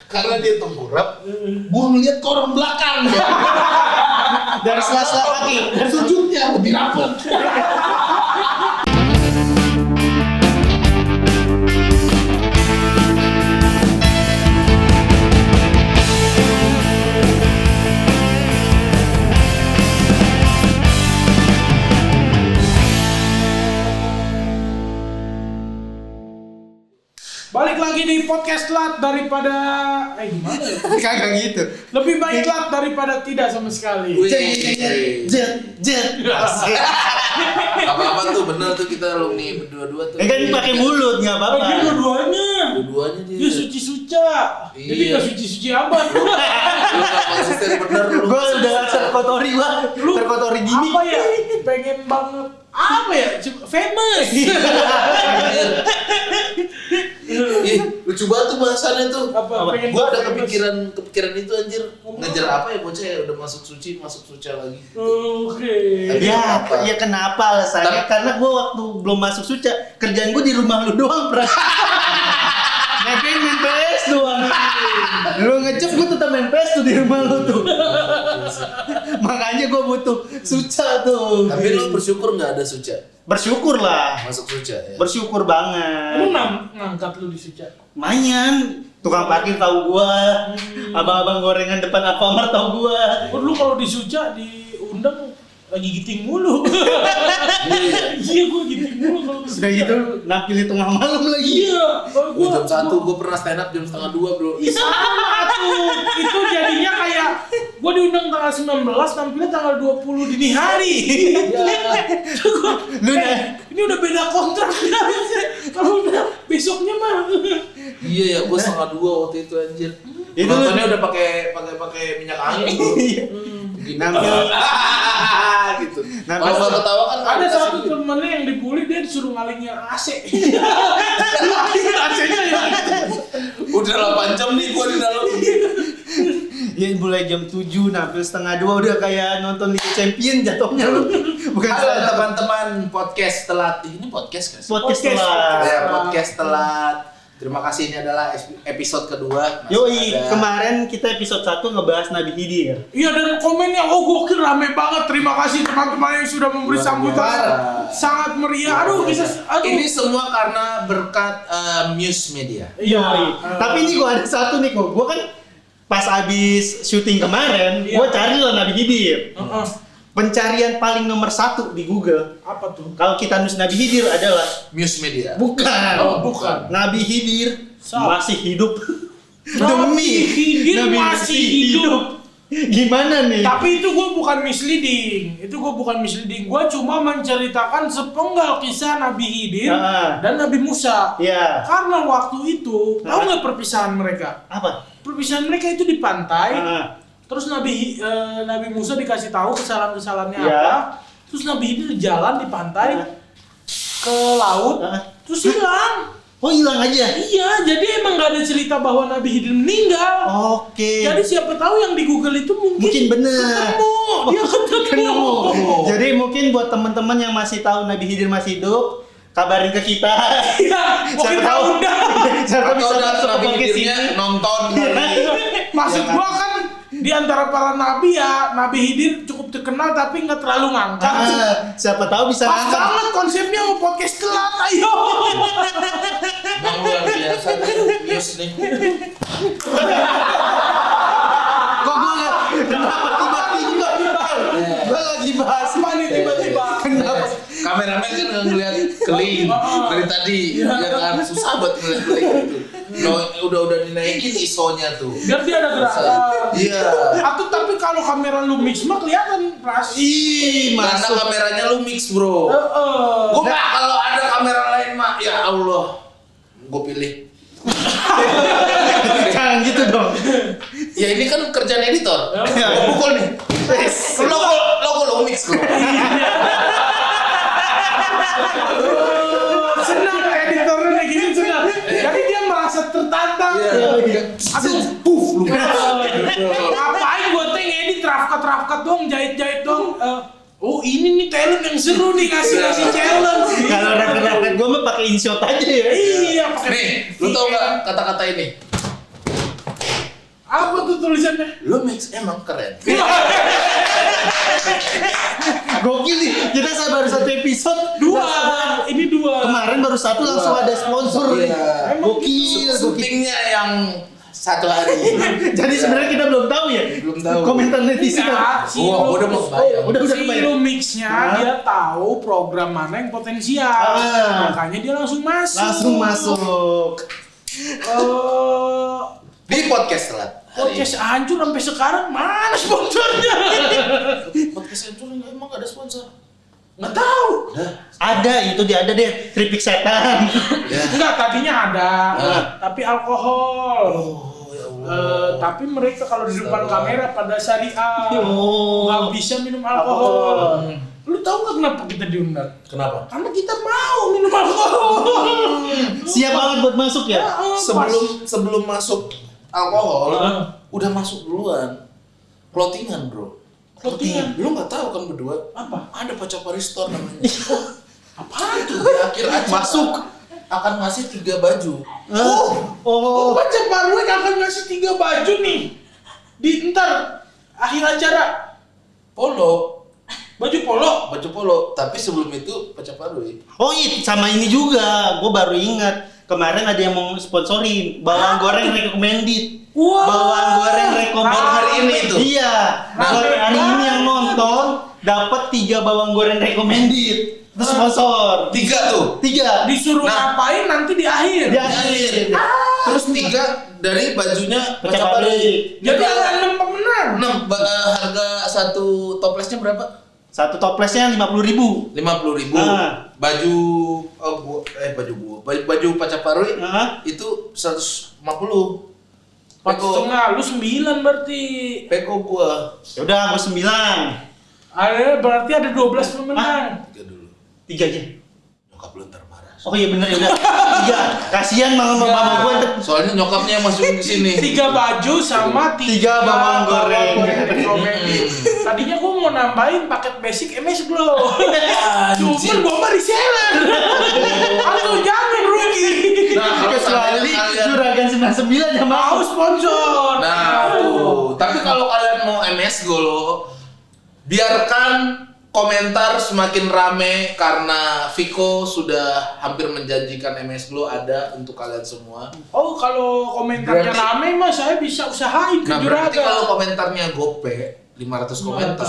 Karena dia tengkurap, gua ngeliat ke orang belakang. Dari sela-sela kaki, Dan sujudnya lebih rapet. Balik lagi di podcast telat daripada gimana ya? kagak gitu. Lebih baik telat daripada tidak sama sekali. Jet. Apa-apa tuh bener tuh kita alumni berdua-dua tuh. Kan pakai mulut enggak apa-apa. Dia dua-duanya. Dua-duanya dia. Dia suci-suca. Iya. Jadi gak suci-suci amat. Lu gak konsisten bener lu. Gua udah terkotori gini. Apa ya? Pengen banget apa ya? Famous. Ih, lucu banget tuh bahasannya tuh. Apa? Pengen Gua ada banget kepikiran itu anjir. Ngejar apa ya bocah ya udah masuk suci lagi. Oke. Ya, ya kenapa alasannya? Karena gua waktu belum masuk suca, kerjaan gua di rumah lu doang, Pras. Ngapain main PS doang. Lu ngecep gua tetap main PS tuh di rumah lu tuh. Makanya gua butuh suca tuh. Tapi lu bersyukur nggak ada suca? Bersyukur lah. Masuk suca ya. Bersyukur banget. Emang ngangkat lu di suca? Lumayan. Tukang parkir tahu gua. Abang-abang gorengan depan Alfamart tahu gua. Lu kalau di suca diundang lagi giting mulu. Iya, gua giting mulu kalau ke Udah gitu nampil di tengah malam lagi. Iya, kalau Gua jam 1, gua pernah stand up jam 1:30 bro. sama tuh. Itu jadinya kayak gua diundang tanggal 19, tampilnya tanggal 20 dini hari. Lu Ini udah beda kontrak ya. Kalau udah besoknya mah. Iya ya, gua 1:30 waktu itu anjir. Itu Nontonnya udah pakai minyak angin bro. nampil Gitu. Nah, Kalau nggak ketawa kan Ada dikasih satu duit. temennya yang dibully, dia disuruh ngalingin AC. Ngalingin AC-nya ya. Udah 8 jam nih gua di dalam. ya mulai jam 7 nampil setengah 2 udah kayak nonton Liga Champion jatuhnya lu. Bukan Halo salah. teman-teman podcast telat. Ini podcast kan? Podcast Podcast. lah. Ya, podcast telat. Terima kasih, ini adalah episode kedua. Masih Yoi, ada- kemarin kita episode 1 ngebahas Nabi Khidir. Iya, dan komennya gokil, rame banget. Terima kasih teman-teman yang sudah memberi Luar sambutan biasa. sangat meriah. Aduh, Ini semua karena berkat Muse Media. Iya. Tapi ini gua ada satu nih kok. Gua kan pas abis syuting kemarin, Iya. gua cari lah Nabi Khidir. Pencarian paling nomor 1 di Google. Apa tuh? Kalau kita nulis Nabi Khidir adalah Muse Media. bukan. Oh, bukan. Nabi Khidir Siapa? masih hidup. Nabi Khidir masih hidup. Gimana nih? Tapi itu gue bukan misleading. Gue cuma menceritakan sepenggal kisah Nabi Khidir dan Nabi Musa. Iya. Karena waktu itu, tahu nggak perpisahan mereka? Apa? Perpisahan mereka itu di pantai. Ah. Terus Nabi Musa dikasih tahu kesalahan-kesalahannya Iya. apa. Terus Nabi Khidir jalan di pantai ke laut. Terus hilang. Oh, hilang aja. Iya, jadi emang nggak ada cerita bahwa Nabi Khidir meninggal. Oke. Jadi siapa tahu yang di Google itu Mungkin bener. Dia ketemu. Jadi mungkin buat teman-teman yang masih tahu Nabi Khidir masih hidup, kabarin ke kita. Iya, mungkin tahu dah. Siapa bisa Atau masuk Nabi ke sini. Khidirnya nonton. Maksud gua kan di antara para nabi ya, Nabi Khidir cukup terkenal tapi nggak terlalu ngangkat. Siapa tahu bisa Pas ngangkat. banget konsepnya mau podcast telat, ayo. Bang luar biasa Muse nih. Kok gua nggak? Kenapa tiba-tiba? Gua lagi bahas Apa nih tiba-tiba? Kenapa? Kameramen kan nggak ngeliat keling dari tadi, ya kan susah banget ngeliat keling gitu. Udah dinaikin ISO-nya tuh. Biar dia ada gerakan. Iya. Atau tapi kalau kamera lu mix mah kelihatan Pras. Ih, Karena masuk. kameranya lu mix bro. Heeh. Gua mah kalau ada kamera lain mah ya Allah, gua pilih. Jangan gitu dong. Ya ini kan kerjaan editor. Gua pukul nih. Logo lo mix bro. Senang editornya kayak gini senang. Jadi dia merasa tertantang. Aduh, Puff lu. ngapain gua teh ngedit rafkat dong, jahit dong. Oh ini nih talent yang seru nih ngasih challenge. Kalau rekan-rekan gua mah pakai InShot aja ya. Iya pakai. Nih, lu tau nggak kata-kata ini? tuh tulisannya? Lo mix emang keren. Gokil nih, kita baru 1 episode. 2, ini 2. Kemarin baru 1 langsung ada sponsor nih. Iya. Gokil. Syutingnya yang 1 hari. Jadi sebenarnya kita belum tahu ya. Belum tahu. Komentar netizen. Gua udah mau bayar. Udah Si kebayang. Lumixnya dia tahu program mana yang potensial. Makanya dia langsung masuk. Langsung masuk. Di podcast telat. Podcast hancur sampai sekarang mana sponsornya? Podcast hancur emang gak ada sponsor. Nggak tahu. Ada itu dia ada deh keripik setan. Ya. Enggak, tadinya ada, tapi alkohol. Oh ya Allah. Tapi mereka kalau di depan Salah. kamera pada syariah, Oh. nggak bisa minum alkohol. Lu tahu nggak kenapa kita diundang? Kenapa? Karena kita mau minum alkohol. Siap banget buat masuk ya. Sebelum masuk alkohol, udah masuk duluan. Clothingan, bro. Clothingan? Lu nggak tahu kan berdua? Apa? Ada Pacapari Store namanya. Apaan tuh? Di akhir acara Masuk. akan ngasih 3 baju. Oh. Baca Parwek akan ngasih 3 baju nih. Di ntar akhir acara Polo, baju polo. baju polo. Tapi sebelum itu Pacapari. Oh iya, sama ini juga. Gue baru ingat. Kemarin ada yang mau sponsorin bawang goreng recommended. Wow. Bawang goreng recommended Baru hari ini itu? Iya. Baru hari ini yang nonton dapat 3 bawang goreng recommended. Itu sponsor. 3 tuh. 3. Disuruh Nah. ngapain nanti di akhir. Di Di akhir. Terus 3 dari bajunya Pacapari. Pacapari. Jadi ada 6 pemenang. 6 harga satu toplesnya berapa? Satu toplesnya 50.000. 50.000. Baju baju Pacapari itu 150. 4,5, lu 9 berarti. Peko gua. Ya udah, gue 9. Ada berarti ada 12 pemenang. 3 dulu. 3 aja. Nyokap lu ntar marah. Oh iya bener ya udah. 3. Kasihan mama gue ntar. Soalnya nyokapnya yang masukin ke sini. 3 baju sama 3 bawang goreng. Tadinya gua mau nambahin paket basic MS Glow. Cuman gua mah reseller. Atau jangan rugi. Nah, kalau Kecuali kalian Juragan 99 yang Mau mau. sponsor. nah, tuh. Tapi kalau kalian mau MS Golo, biarkan komentar semakin rame karena Viko sudah hampir menjanjikan MS Glow ada untuk kalian semua. Oh, kalau komentarnya Berarti- rame mah saya bisa usahain ke Nah, berarti Juragan. kalau komentarnya gope 500 komentar,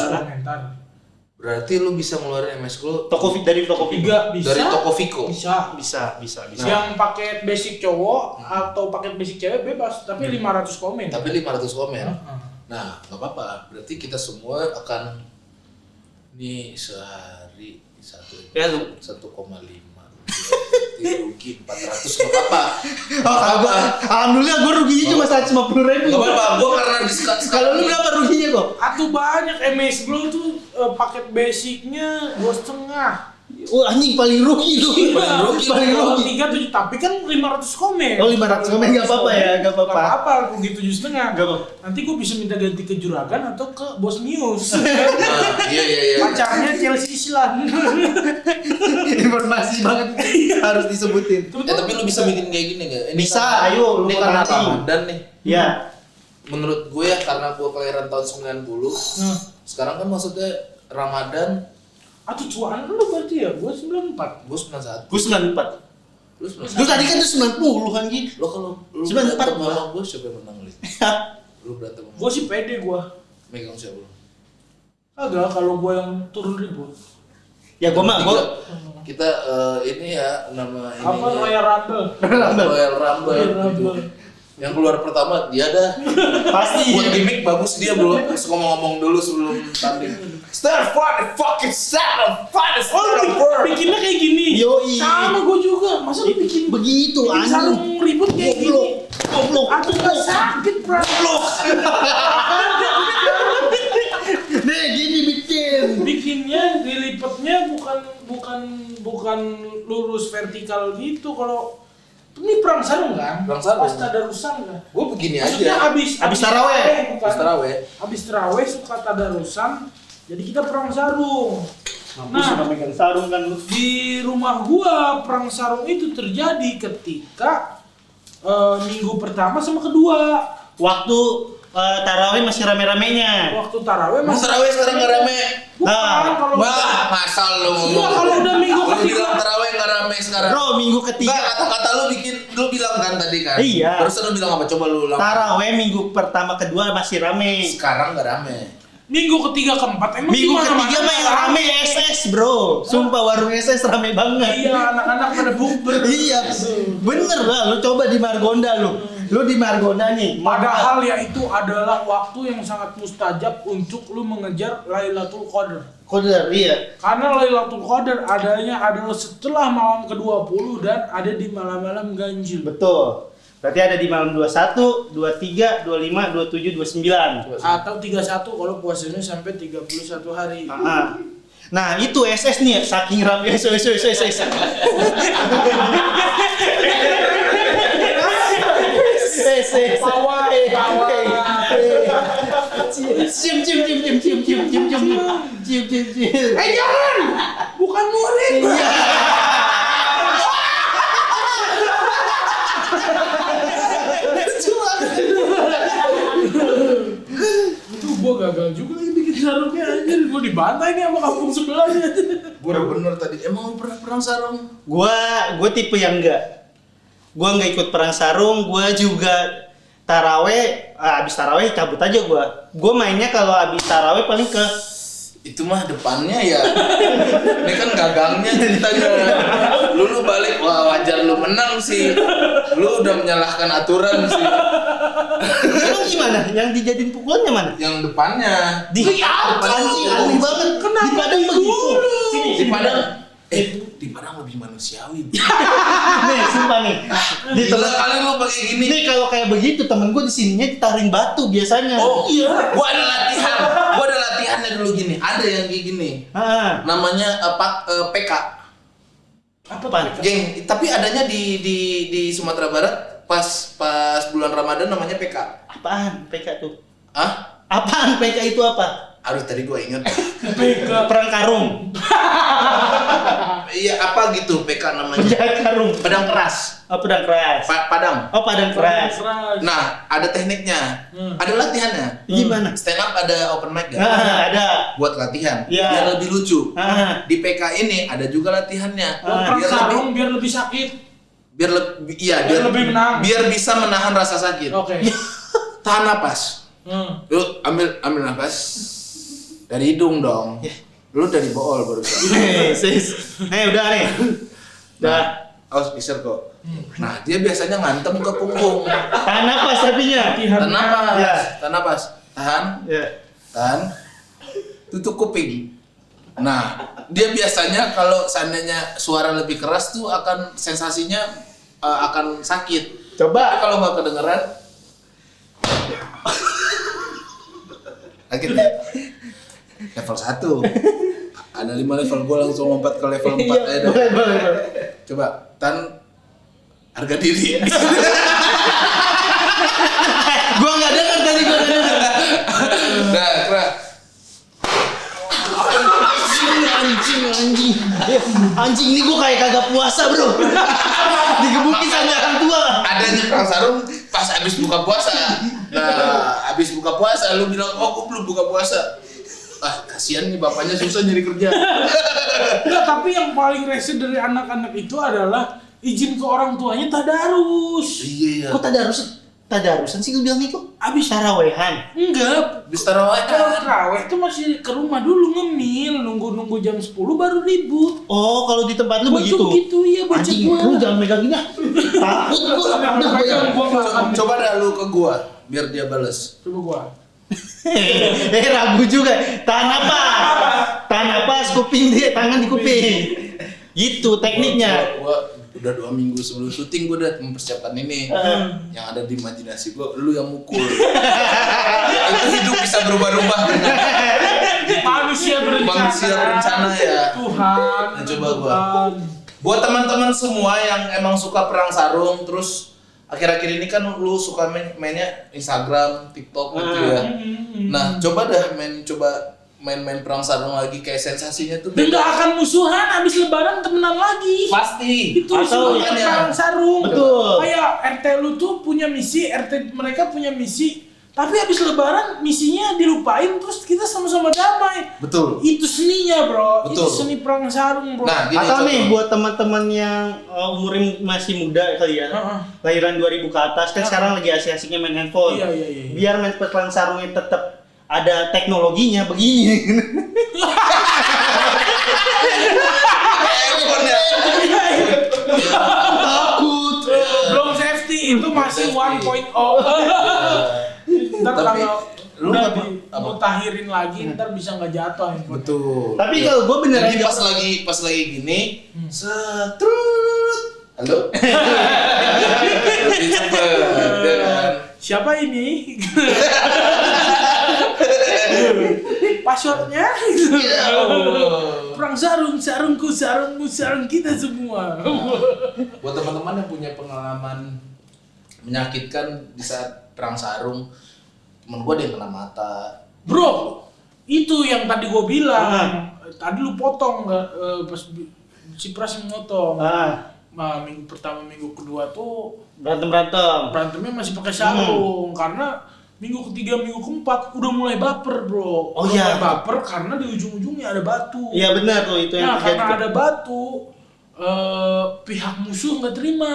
berarti lu bisa ngeluarin MS Glow Dari toko Tiga bisa. dari toko Viko. Bisa. Bisa. Yang paket basic cowok atau paket basic cewek bebas, tapi 500 komen. Tapi 500 komen. Nah, nggak apa-apa. Berarti kita semua akan nih sehari 1,5 Ya lu. rugi 400 nggak apa-apa. Oh, kalau gua alhamdulillah gue ruginya cuma 150.000. Nggak apa-apa. Gua karena Kalau lu berapa ruginya kok? Atau banyak MS Glow tuh paket basicnya 2,5. Wah, anjing paling rugi lu. Paling rugi. 3,7, tapi kan 500 komen. Oh, 500 komen nggak apa-apa ya, nggak apa-apa. Nggak apa-apa, rugi 7,5. Nggak apa. Nanti gue bisa minta ganti ke Juragan atau ke Bos News. Nah, iya. Pacarnya Chelsea Islan. Informasi banget harus disebutin. Tapi lu bisa bikin kayak gini nggak? Bisa, ayo, lu Ini mau karena nanti. Ramadan nih. Ya. Menurut gue ya karena gue kelahiran tahun 90. Sekarang kan maksudnya Ramadan. Atau cuan lu berarti ya? Gue 94. Gue 91. Gue 94. Lu 91. Lu tadi kan tuh 90 anjing. Lo kalau lu 94 berantem gua. sama gue siapa yang menang Lid? Lu berantem sama Gue sih pede gue. megang siapa lu? Agak kalau gue yang turun ribut. Ya gua mah Kita ini ya nama ini Apa Royal Rumble? Royal Rumble gitu. Yang keluar pertama dia dah. pasti. Buat gimmick bagus dia bro. Terus ngomong-ngomong dulu sebelum tanding. Stand for the fucking sound, fight the Oh, lu bikinnya kayak gini? Yoi. Sama gue juga. Masa lu bikin Begitu bikin sarung anjing. ribut kayak gini? Goblok. Aku gak sakit, bro. Nih gini bikin. Bikinnya dilipetnya bukan lurus vertikal gitu. Kalau ini perang sarung kan? Perang sarung. Pas tadarusan kan? Gue begini Maksudnya aja. abis taraweh. bukan? Taraweh. Abis taraweh suka tadarusan. Jadi kita perang sarung. Nah, suka megang sarung kan lu. Di rumah gua perang sarung itu terjadi ketika minggu pertama sama kedua. Waktu tarawih masih rame-ramenya. Waktu tarawih Mas masih tarawih sekarang nggak rame. bukan kalau Wah, ngasal lu iya, ngomong. kalau udah minggu Lu ketiga. bilang tarawih nggak rame sekarang. Bro, minggu Enggak, ketiga kata-kata lu bilang kan tadi kan. Iya. Terus lu bilang apa? Coba lu ulang. tarawih minggu pertama kedua masih rame. Sekarang nggak rame. Minggu ketiga keempat emang Minggu gimana, ketiga Mas? mah yang rame SS, Bro. Sumpah warung SS rame banget. Iya, anak-anak pada bukber. Iya, bener lah. Lu coba di Margonda lu. Lu di Margonda nih. Padahal ya itu adalah waktu yang sangat mustajab untuk lu mengejar Lailatul Qadar. Koder, iya. Karena Lailatul Qadar adanya adalah setelah malam ke-20 dan ada di malam-malam ganjil. Betul. Berarti ada di malam 21, 23, 25, 27, 29. Atau 31 kalau puasanya sampai 31 hari. Nah, itu SS nih, saking rame SS. Pawai. Cium. Jangan! Bukan murid! Iya. Tuh gua gagal juga lagi bikin sarungnya anjir. Gua dibantai nih sama kampung sebelahnya. Gua udah bener tadi. Emang lu pernah perang sarung? Gua tipe yang enggak. Gua nggak ikut perang sarung, gua juga taraweh, abis taraweh cabut aja gua. Gua mainnya kalau abis taraweh paling ke Itu mah depannya ya. Ini kan gagangnya ceritanya. Lu balik, wah wajar lu menang sih. Lu udah menyalahkan aturan sih. Emang gimana? Yang dijadiin pukulannya mana? Yang depannya. Di anjing aneh banget. Kenapa Di Padang begitu. Sini, Di Padang. Di Padang lebih manusiawi. Nih, sumpah nih. Di Gila tempat kali lu pakai gini. Nih kalau kayak begitu temen gue di sininya ditaring batu biasanya. Oh iya, gua ada latihannya dulu gini. Ada yang kayak gini. Namanya PK. Apa? Geng, tapi adanya di Sumatera Barat pas bulan Ramadan namanya PK. Apaan PK tuh? Hah? Apaan PK itu apa? Aduh tadi gua inget. Perang karung. Iya apa gitu PK namanya? Penjahat karung. Pedang keras. Oh, pedang keras. Padang. Oh, padang keras. Nah, ada tekniknya. Ada latihannya. Gimana? Stand up ada open mic gak? Ada. Buat latihan. Iya. Biar lebih lucu. Ah. Di PK ini ada juga latihannya. Perang sarung biar lebih sakit. Biar lebih lebih menang. Biar bisa menahan rasa sakit. Oke. Tahan napas. Lu ambil napas dari hidung dong. Lu dari bool barusan. Udah nih. Udah. Awas geser kok. Nah, dia biasanya ngantem ke punggung. Tahan napas tapinya. Tahan napas. Ya. Tahan napas. Tahan. Ya. Tahan. Tutup kuping. Nah, dia biasanya kalau seandainya suara lebih keras tuh akan sensasinya akan sakit. Tapi Coba. kalau nggak kedengeran sakit ya? Level 1. Ada 5 level, gua langsung lompat ke level 4 aja deh. Boleh. Coba, harga diri. Gua nggak dengar tadi gua nggak dengar. Nah, keras. Anjing ini gua kayak kagak puasa, Bro. Digebukin sama orang tua. Adanya perang sarung pas habis buka puasa. Nah, habis buka puasa lu bilang, "Oh, gua belum buka puasa." Ah, kasihan nih bapaknya susah nyari kerja. Enggak, tapi yang paling rese dari anak-anak itu adalah izin ke orang tuanya tadarus. Iya. Kok tadarusan sih gue bilang itu? Abis Tarawehan. enggak. Habis tarawih Taraweh itu masih ke rumah dulu ngemil, nunggu jam 10 baru ribut. Oh, kalau di tempat lu begitu. Begitu ya baca Anjing, gua. lu jangan megang gini ah. Takut gua. Udah Pegang gua nggak akan. Coba dah lu ke gua biar dia bales. Coba gua. Ragu juga. Tahan napas, kuping dia, tangan di kuping. Gitu tekniknya. Gua udah 2 minggu sebelum syuting gua udah mempersiapkan ini. Yang ada di imajinasi gua, lu yang mukul. Itu hidup bisa berubah-ubah. Manusia berencana ya. Tuhan. Nah, coba gua. Buat teman-teman semua yang emang suka perang sarung, terus akhir-akhir ini kan lu suka mainnya Instagram, TikTok gitu ya. Nah, coba main perang sarung lagi, kayak sensasinya tuh Dan gak akan musuhan abis lebaran temenan lagi. pasti. Itu Atau sebenarnya perang sarung. Betul. Kayak RT lu tuh punya misi, RT mereka punya misi Tapi habis lebaran misinya dilupain terus kita sama-sama damai. Betul. Itu seninya, Bro. Betul. Itu seni perang sarung, Bro. Nah, gini, Atau nih contoh. buat teman-teman yang umurnya masih muda kali ya, lahiran 2000 ke atas kan sekarang lagi asik-asiknya main handphone. Iya. Biar main perang sarungnya tetap ada teknologinya begini. Handphone ya. Takut. Belum safety, itu masih 1.0. Ntar Tapi, kalau lu udah apa? dimutahirin lagi, ntar bisa nggak jatuh handphone. Betul. Tapi kalau gue beneran Jadi pas lagi gini, setrut. Halo. Lebih cepet, ya kan? Siapa ini? Passwordnya? Ya Allah. Perang sarung, sarungku, sarungmu, sarung kita semua. Buat teman-teman yang punya pengalaman menyakitkan di saat perang sarung, temen gue ada yang kena mata. Bro, itu yang tadi gue bilang. Tadi lu potong nggak? Pas si Pras yang motong. Nah, minggu pertama, minggu kedua tuh berantemnya masih pakai sarung karena minggu ketiga, minggu keempat udah mulai baper, Bro. Oh Udah iya. mulai baper karena di ujung-ujungnya ada batu. Iya benar tuh itu yang Nah, terjadi. karena ada batu, pihak musuh nggak terima.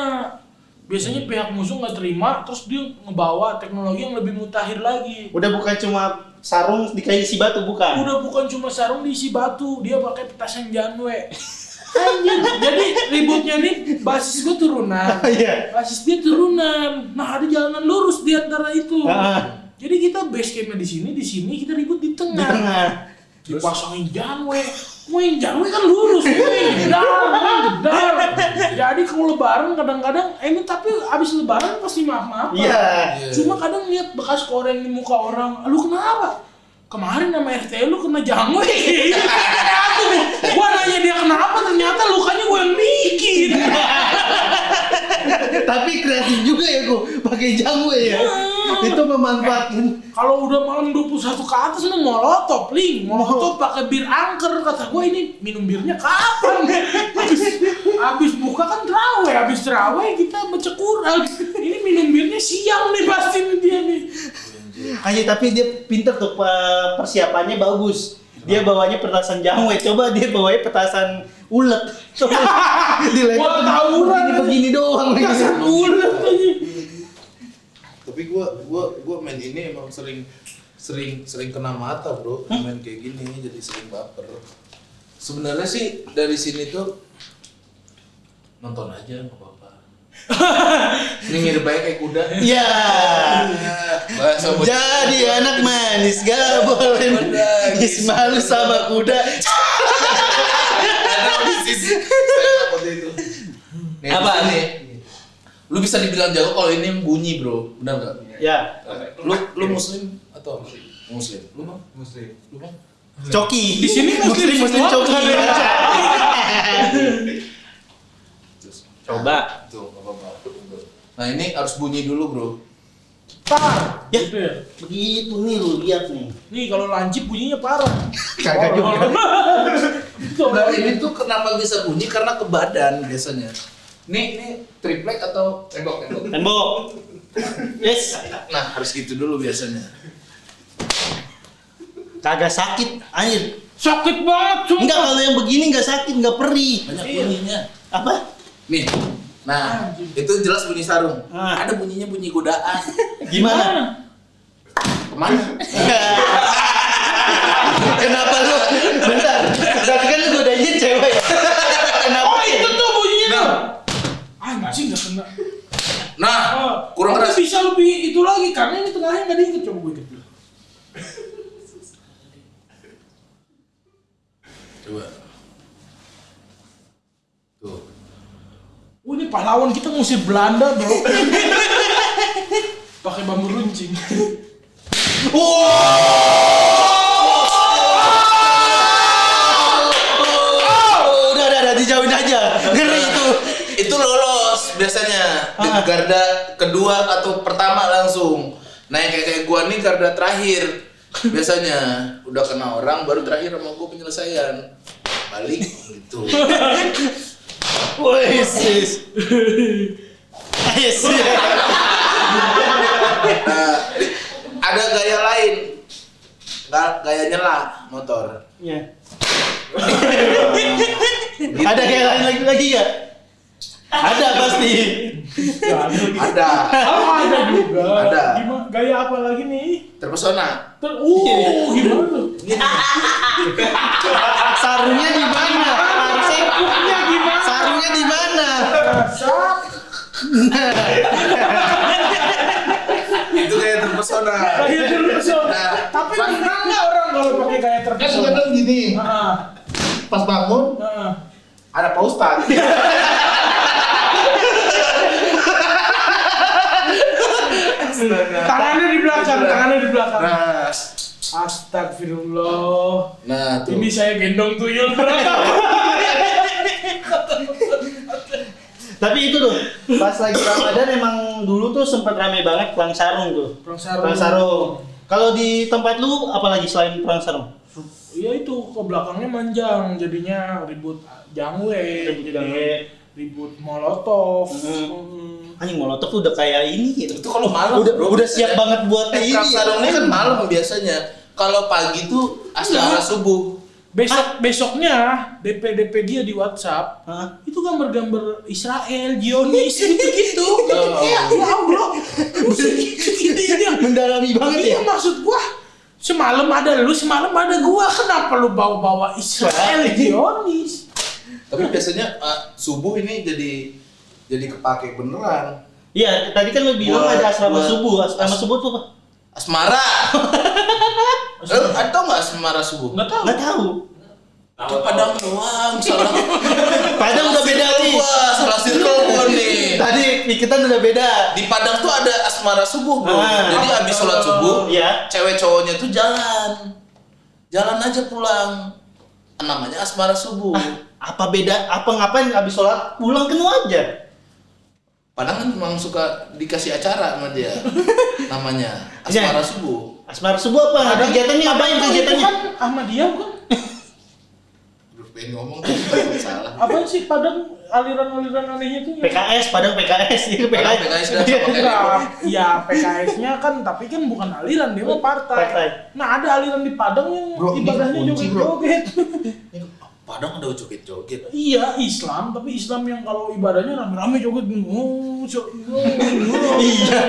Biasanya pihak musuh nggak terima, terus dia ngebawa teknologi yang lebih mutakhir lagi. Udah bukan cuma sarung dikasih batu bukan. Udah bukan cuma sarung diisi batu, dia pakai petasan janwe. Anjir, jadi ributnya nih basis gue turunan, Iya. basis dia turunan. Nah ada jalanan lurus di antara itu. Jadi kita base campnya di sini kita ribut di Di tengah. tengah. Dipasangin janwe, main janwe kan lurus, main jedar. Jadi kalau lebaran kadang-kadang, ini tapi abis lebaran pasti maaf-maaf. Iya. Cuma kadang lihat bekas koreng di muka orang, lu kenapa? Kemarin nama RT lu kena janwe. Gua nanya dia kenapa, ternyata lukanya gua yang bikin. Tapi kreatif juga ya gue pakai jamu ya. Itu memanfaatkan. Kalau udah malam 21 ke atas lu molotov, molotov pakai bir angker. Kata gua ini minum birnya kapan? Abis buka kan terawih, abis terawih kita baca Quran. Ini minum birnya siang nih pasti nih dia nih. Hanya tapi dia pinter tuh persiapannya bagus. Dia bawanya petasan jamu, coba dia bawanya petasan ulet. Coba Gua tawuran begini doang. Petasan ulet aja. Tapi gua main ini emang sering kena mata, Bro. Main kayak gini jadi sering baper. Sebenarnya sih dari sini tuh nonton aja nggak apa-apa. Ini mirip baik kayak kuda. Iya. Bahasa bocah. Jadi anak manis gak boleh menangis malu sama kuda. Ada bisnis saya waktu itu. Nih, Apa di sini, nih? Lu bisa dibilang jago kalau ini yang bunyi, Bro. Benar nggak? Ya. Lu muslim atau apa? Muslim. Lu Bang? Muslim. Lu Bang? Coki. Di sini muslim semua, coki. bukan ya? Coba. Tuh, nggak apa-apa. Nah, ini harus bunyi dulu, Bro. Par. Ya. Gitu ya. Begitu nih lu lihat nih. Nih kalau lancip bunyinya parah. Kagak juga. Nah, ini tuh kenapa bisa bunyi karena ke badan biasanya. Ini triplek atau tembok? Tembok. Yes. Nah, harus gitu dulu biasanya. Kagak sakit anjir. Sakit banget cuma. Enggak, kalau yang begini enggak sakit, enggak perih. Banyak Iya. bunyinya. Apa? Nih. Nah, itu jelas bunyi sarung. Ah. Ada bunyinya bunyi godaan. Gimana? Kemana? Kenapa lu? Bentar. Berarti kan lu godanya cewek ya? Kenapa? Oh itu tuh bunyinya. Nah. Anjing nggak kena. Nah, kurang Tapi keras. bisa lebih itu lagi karena ini tengahnya nggak diikat, coba gue ikat dulu. Coba. Tuh. Ini pahlawan kita ngusir Belanda, Bro. Pakai bambu runcing. Udah dijauhin aja. Ngeri itu. Itu lolos biasanya di garda kedua atau pertama langsung. Nah, yang kayak gua nih garda terakhir. Biasanya udah kena orang baru terakhir sama gua penyelesaian. Balik gitu. Woi, sis. Sis. Nah, ada gaya lain. Gaya nyela motor. Iya. Ada kayak lain lagi ya? Ada pasti. Ada. Ada juga. Ada. Gimana? Gaya apa lagi nih? Terpesona. Gimana? Sarungnya di mana? Sekupnya gimana? Sarungnya di mana? Itu kayak terpesona. Gaya terpesona. Nah, Tapi pernah nggak orang kalau pakai gaya Kan terpesona? kadang gini, pas bangun ada Pak Ustadz. Tangannya di belakang. Nah, Astagfirullah. nah tuh. Ini saya gendong tuyul. Tapi itu tuh, pas lagi Ramadan emang dulu tuh sempat rame banget perang sarung tuh. Perang sarung. Kalau di tempat lu apalagi selain perang sarung? Iya itu ke belakangnya manjang, jadinya ribut jangwe, ribut molotov. Anjing molotov tuh udah kayak ini gitu. Itu kalau malam bro. Udah siap banget buat ini. Perang sarung ini kan malam biasanya. Kalau pagi tuh asal subuh. Besoknya DP dia di WhatsApp. Hah? Itu gambar-gambar Israel, Zionis gitu. Ya Allah. Gitu ya. Mendalami banget ya. Iya maksud gua. Semalam ada gua. Kenapa lu bawa-bawa Israel, Zionis? Tapi biasanya subuh ini jadi kepake beneran. Iya, tadi kan lu bilang ada asrama subuh. Asrama subuh tuh apa? Asmara. Ada nggak asmara subuh? Nggak tahu. Nggak tahu. Itu Padang doang, salah. Padang udah beda nih. Salah circle gua nih. Tadi ikutan udah beda. Di Padang tuh ada asmara subuh bro. Jadi habis sholat subuh, Iya. cewek cowoknya tuh jalan aja pulang. Namanya asmara subuh. Apa beda? Apa ngapain abis sholat pulang ke aja? Padang kan memang suka dikasih acara sama dia. Namanya asmara subuh. Asmara subuh apa? Kegiatannya ngapain kegiatannya? Kan Ahmadiyah bukan? Udah pengen ngomong tapi salah. Apa sih Padang aliran-aliran anehnya tuh? PKS, Padang PKS. Iya, Padang PKS dan sama kayak Enggak, ya PKS-nya kan, tapi kan bukan aliran, dia mah partai. Nah ada aliran di Padang yang Bro, ini ibadahnya kunci, bro. joget-joget. Padang ada joget-joget. Iya Islam, tapi Islam yang kalau ibadahnya rame-rame joget. Iya.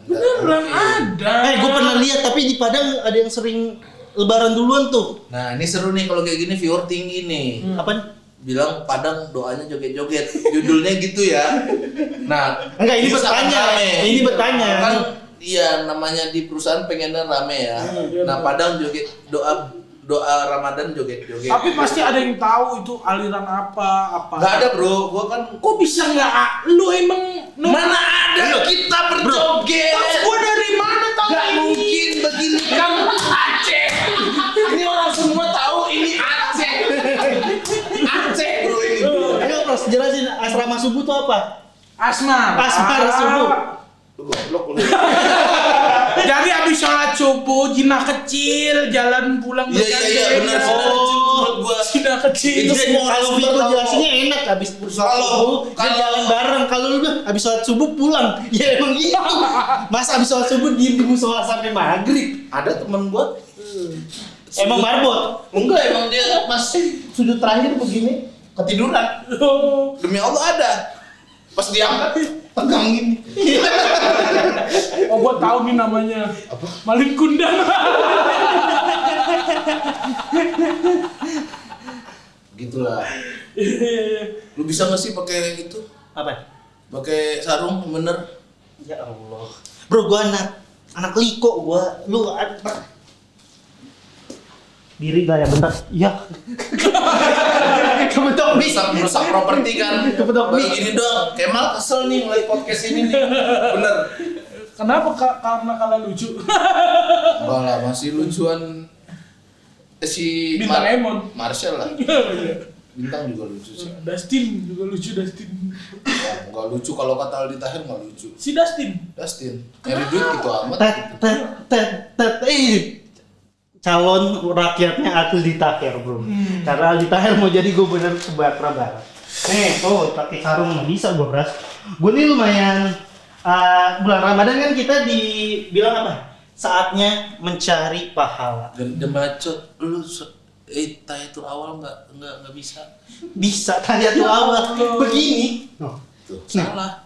Beneran ada. Gue pernah lihat tapi di Padang ada yang sering lebaran duluan tuh. Nah ini seru nih kalau kayak gini viewer tinggi nih. Apaan? Bilang Padang doanya joget-joget. Judulnya gitu ya. Nah, Enggak, ini sangat bertanya. rame. Ini bertanya. Kan iya namanya di perusahaan pengennya rame ya. Nah, Padang joget doa Ramadan joget-joget. Tapi pasti ada yang tahu itu aliran apa. Enggak ada, Bro. Gua kan Kok bisa nggak? Lu emang mana ada kita berjoget. Terus gua dari mana tahu Gak ini? mungkin begini kan Aceh. Ini orang semua tahu ini Aceh. Aceh, Bro ini. Ayo Pros, jelasin asrama subuh tuh apa? Asmara subuh. Lu goblok lu. Jadi habis sholat subuh, jinah kecil jalan pulang Iya benar menurut gua. Jinah kecil. Itu semua orang Kalau sudah Viko tahu. jelasinnya enak habis sholat Kalau- subuh dia kalau- jalan bareng. Kalau lu bilang habis sholat subuh pulang, ya emang gitu. Masa habis sholat subuh diem di musola sampai maghrib? Ada temen gua Emang marbot? enggak emang dia pas sudut terakhir begini ketiduran. Demi Allah ada. Pas diangkat tegang gini. Oh gua tahu nih namanya. Apa? Malin Kundang. Gitulah. Lu bisa nggak sih pakai itu? Apa? Pakai sarung yang bener? Ya Allah. Bro, gua anak liko gua. Lu diri gak ya bentar? Iya. Kebetok nih. Merusak properti kan. Kebetok Kayak nih. gini dong. Kemal kesel nih ngeliat podcast ini nih. Bener. Kenapa? Karena kalah lucu. Enggak lah, masih lucuan si Bintang Emon. Marcel lah. Bintang juga lucu sih. Dustin juga lucu, Dustin. Enggak lucu kalau kata Aldi Tahir enggak lucu. Si Dustin. Dustin. Nyari duit gitu amat. Calon rakyatnya Aldi Tahir, bro. Karena Aldi Tahir mau jadi gubernur Sumatera Barat. Nih, tuh pakai sarung nggak bisa gue beras. Gue nih lumayan bulan Ramadan kan kita dibilang apa? saatnya mencari pahala. Dan bacot lu tayatul awal nggak bisa. Bisa tayatul awal begini. Tuh, salah.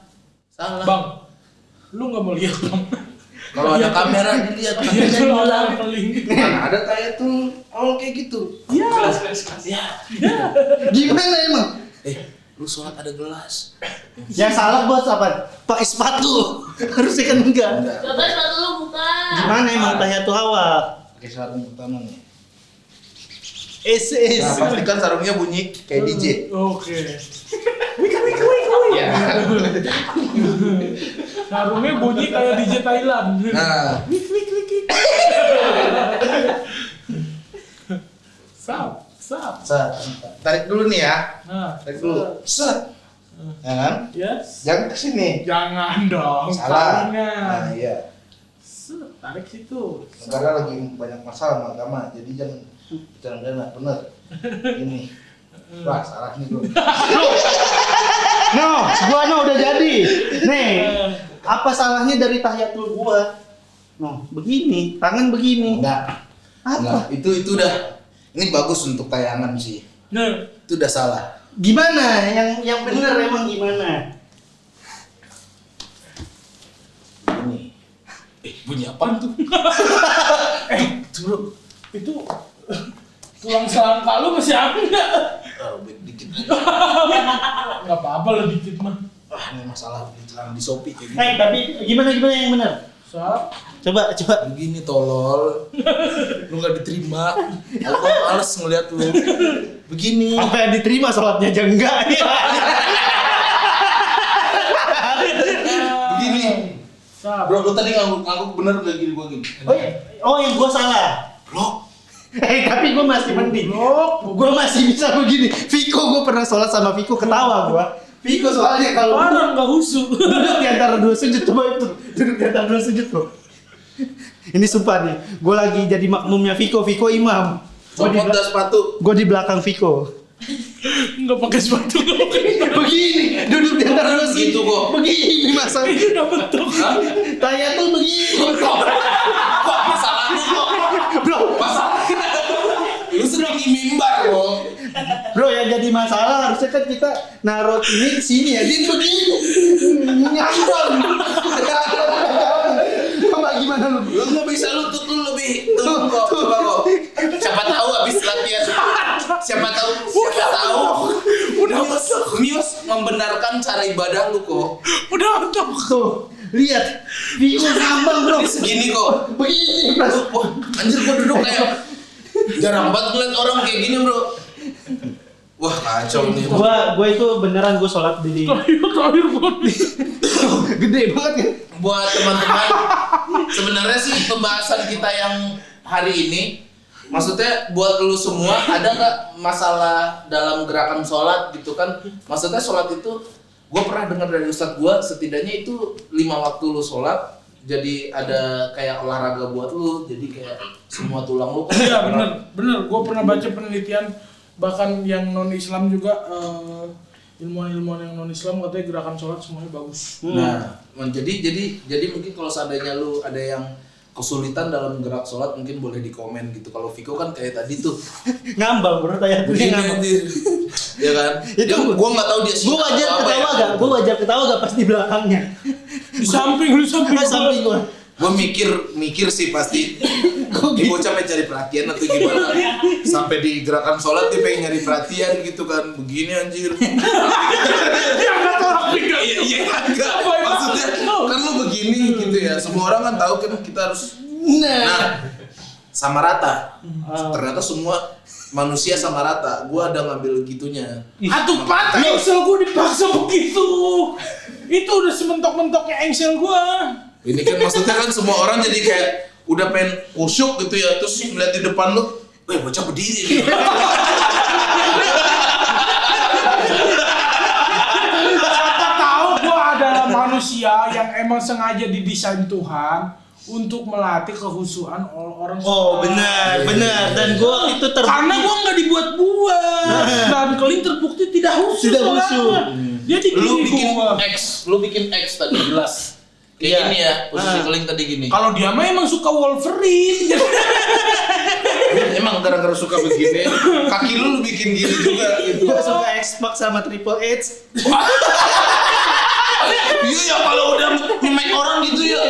Bang, lu nggak mau lihat bang? Kalau ada kamera dilihat Itu orang paling. Mana ada tayatul awal kayak gitu. Iya. Ya. Gimana emang? Lu sholat ada gelas. Yang salah bos apa? Pakai sepatu. Harusnya kan enggak. Coba sepatu lu buka. Gimana emang tayatul awal? Pakai sarung pertama nih. SS. Nah, pastikan sarungnya bunyi kayak DJ. Oke. Ya. Sarungnya bunyi kayak DJ Thailand. Nah, Sap. Tarik dulu nih ya. Nah, Tarik dulu. Set. Ya kan? yes. Jangan kesini. Jangan dong. Salah. Saringan. Nah, iya. Tarik situ. Negara lagi banyak masalah sama agama, jadi jangan bercanda bener. Ini. Wah, salah nih bro. No, gua udah jadi. Nih, apa salahnya dari tahiyatul gua? No, begini, tangan begini. enggak. Apa? Itu udah. Ini bagus untuk tayangan sih. Nah, Itu udah salah. Gimana? Yang bener emang gimana? Ini. Bunyi apa tuh? itu bro, itu tulang selangka lu masih ada nggak? Dikit aja. Nggak apa-apa lah dikit mah. Ini masalah di Shopee kayak gitu. Tapi gimana yang bener? Sap. Coba. Begini tolol. Lu nggak diterima. Aku males ngeliat lu. Begini. Apa yang diterima sholatnya aja enggak ya? Begini. Sap. Bro, lu tadi ngangguk bener gak gini gua gini. Oh, yang gua salah. Bro, Tapi gua masih mending. Blok. Gua masih bisa begini. Viko, gua pernah sholat sama Viko, ketawa gua. Viko soalnya kalau Parah nggak husuk. duduk di antara dua sujud, coba itu duduk di antara dua sujud bro. Ini sumpah nih, gue lagi jadi makmumnya Viko imam. copot dah sepatu. Gue di belakang Viko. Nggak pakai sepatu, nggak pakai sepatu. Begini, duduk di antara dua sujud. Gitu kok. Begini masa. Ini udah bentuk. Tanya tuh begini. Kok masalahnya kok? Bro, Masalahnya. Lu sering di mimbar bro. bro yang jadi masalah harusnya kan kita naruh ini di sini ya. Dia begini. Nyambang. Coba gimana lu? Lu nggak bisa lutut lu lebih turun kok. Coba kok. Siapa tahu abis latihan. Siapa tahu. Udah Mios membenarkan cara ibadah lu kok. Udah bentuk. Tuh, lihat. Viko ngambang bro. Ini segini kok. Begini mas. Wah, anjir gua duduk kayak jarang banget ngeliat orang kayak gini bro. Wah kacau nih. Gua itu beneran gue sholat di Terakhir buat gede banget ya. Buat teman-teman, sebenarnya sih pembahasan kita yang hari ini, maksudnya buat lu semua ada nggak masalah dalam gerakan sholat gitu kan? Maksudnya sholat itu, gue pernah dengar dari ustadz gue, setidaknya itu 5 waktu lu sholat, jadi ada kayak olahraga buat lu, jadi kayak semua tulang lu. Iya bener. Gue pernah baca penelitian bahkan yang non Islam juga ilmuwan yang non Islam katanya gerakan sholat semuanya bagus. Nah, jadi mungkin kalau seandainya lu ada yang kesulitan dalam gerak sholat mungkin boleh di komen gitu. Kalau Viko kan kayak tadi tuh Ngambang bro, tanya tuh begini ngambang. anjir. Ya kan? Itu Gua enggak tahu dia Gue wajar ketawa gak? Gue wajar ketawa gak pas di belakangnya? Di samping. Samping gue. Gua mikir sih pasti ini bocah pengen cari perhatian atau gimana. Sampai di gerakan sholat dia pengen nyari perhatian gitu kan. Begini anjir. Iya enggak. Maksudnya kan lu begini gitu ya. Semua orang kan tahu kan kita harus nah sama rata. Ternyata semua manusia sama rata. Gua ada ngambil gitunya. Atuh patah engsel gue dipaksa begitu. Itu udah sementok-mentoknya engsel gue. Ini kan maksudnya kan semua orang jadi kayak udah pengen kusyuk gitu ya, terus ngeliat di depan lu, weh bocah berdiri nih. Siapa tahu gue adalah manusia yang emang sengaja didesain Tuhan untuk melatih kehusuan orang Oh sholat. benar. Dan gue itu Karena gue nggak dibuat-buat dan Kelin terbukti tidak khusyuk. Tidak khusyuk. Dia Lu dikirim bikin gua. X tadi jelas. Kayak Iya. gini ya, posisi keling tadi gini. Kalau dia mah emang suka Wolverine. Emang gara-gara suka begini, kaki lu bikin gini juga gitu. Gue suka Xbox sama Triple H. Iya ya kalau udah nge-make orang gitu ya.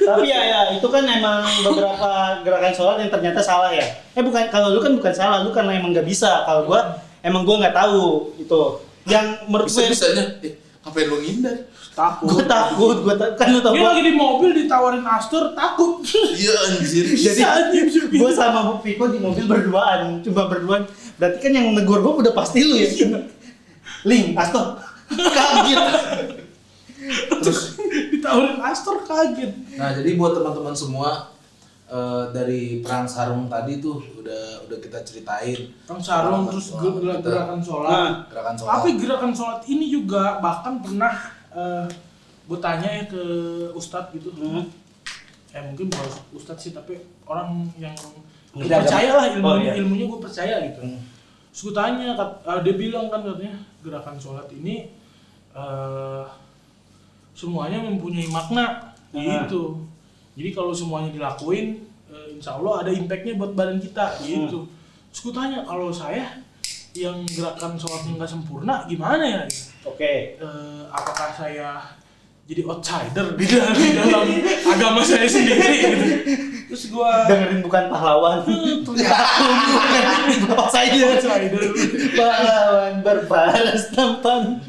Tapi ya itu kan emang beberapa gerakan sholat yang ternyata salah ya. Bukan, kalau lu kan bukan salah, lu karena emang nggak bisa. Kalau gua emang gua nggak tahu itu. Yang menurut gue Bisa-bisanya, ngapain lu ngindar? Takut. kan lu tau Dia lagi di mobil ditawarin Astor, takut. Iya anjir. Jadi gua sama Viko di mobil berduaan, cuma berduaan. Berarti kan yang negur gua udah pasti lu ya. Ling, Astor, kaget. Terus, Ditawarin Astor kaget. nah jadi buat teman-teman semua dari perang sarung tadi tuh udah kita ceritain. Perang sarung terus gerakan sholat. Gerakan sholat. Tapi gerakan sholat ini juga bahkan pernah gue tanya ya ke Ustadz gitu. Mungkin bukan Ustadz sih, tapi orang yang percaya lah ilmunya gue percaya gitu. Terus gue tanya, dia bilang kan katanya gerakan sholat ini semuanya mempunyai makna gitu. Jadi kalau semuanya dilakuin, insya Allah ada impactnya buat badan kita gitu. Terus gue tanya, kalau saya yang gerakan sholatnya nggak sempurna gimana ya? Oke. Apakah saya jadi outsider di dalam agama saya sendiri gitu? Terus gue Dengerin bukan pahlawan. ternyata outsider. Pahlawan berbalas tampan.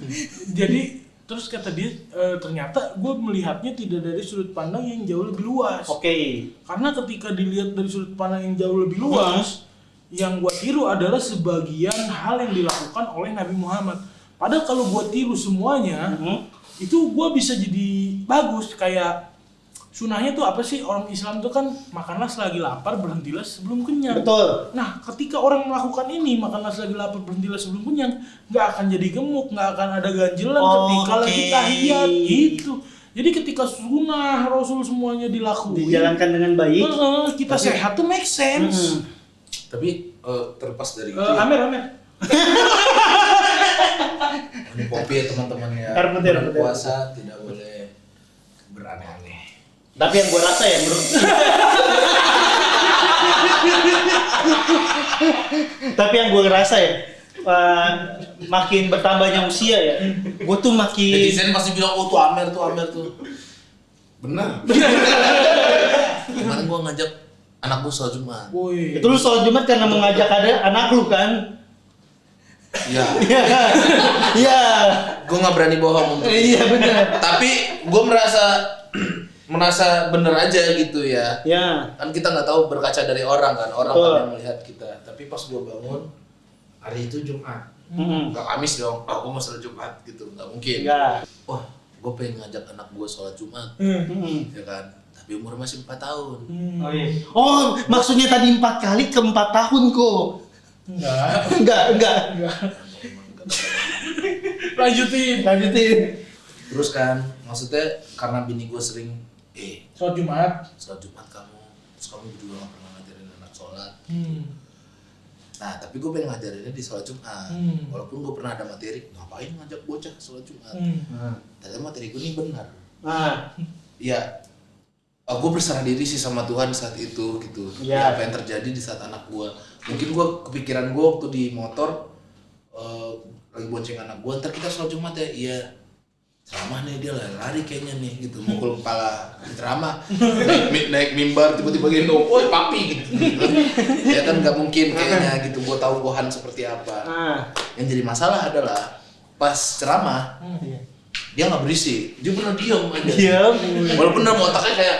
Jadi terus kata dia, ternyata gue melihatnya tidak dari sudut pandang yang jauh lebih luas. Oke. Karena ketika dilihat dari sudut pandang yang jauh lebih luas, yang gue tiru adalah sebagian hal yang dilakukan oleh Nabi Muhammad. Padahal kalau gue tiru semuanya, itu gue bisa jadi bagus. Kayak sunahnya tuh apa sih, orang Islam tuh kan makanlah selagi lapar, berhentilah sebelum kenyang. Betul. Nah, ketika orang melakukan ini, makanlah selagi lapar, berhentilah sebelum kenyang, nggak akan jadi gemuk, nggak akan ada ganjelan ketika lagi tahiyat gitu. Jadi ketika sunnah Rasul semuanya dilakuin, Dijalankan dengan baik. kita sehat tuh make sense. Tapi terlepas dari itu. Amer. Ini kopi ya teman-teman ya. Air putih, air Bulan putih. puasa tidak boleh beraneh-aneh. Tapi yang gue rasa ya menurut Tapi yang gue ngerasa ya, makin bertambahnya usia ya, gue tuh makin Netizen pasti bilang, oh tuh Amer tuh. Benar. Kemarin gua ngajak anak gua sholat Jumat. Woi. itu lu sholat Jumat karena mengajak ada anak lu kan? Iya. Iya. Gua nggak berani bohong untuk. Iya benar. Tapi gua merasa bener aja gitu ya. Ya. Kan kita nggak tahu berkaca dari orang kan Betul. yang melihat kita. Tapi pas gua bangun hari itu Jumat, nggak Kamis dong. Oh, gua mau sholat Jumat gitu, nggak mungkin. Enggak. Wah, gua pengen ngajak anak gua sholat Jumat, ya kan. Tapi umur masih 4 tahun. Oh iya. Oh, maksudnya tadi 4 kali ke 4 tahun kok. Enggak. Lanjutin. Terus kan, maksudnya karena bini gua sering, Sholat Jumat. sholat Jumat kamu, terus kamu juga nggak pernah ngajarin anak sholat. Nah, tapi gue pengen ngajarinnya di sholat Jumat. Walaupun gue pernah ada materi, ngapain ngajak bocah sholat Jumat. Ternyata materi gue ini benar. Ya, gue berserah diri sih sama Tuhan saat itu gitu. Ya, apa yang terjadi di saat anak gue. Mungkin gue kepikiran gue waktu di motor, lagi bonceng anak gue, ntar kita sholat Jumat ya. Iya. Ceramah nih, dia lari kayaknya nih gitu, mukul kepala ceramah, naik mimbar tiba-tiba gendong, woi papi gitu. Ya kan nggak mungkin kayaknya gitu, gua tahu Tuhan seperti apa. Yang jadi masalah adalah pas ceramah dia nggak berisik, dia benar diam aja. Walaupun dalam otaknya kayak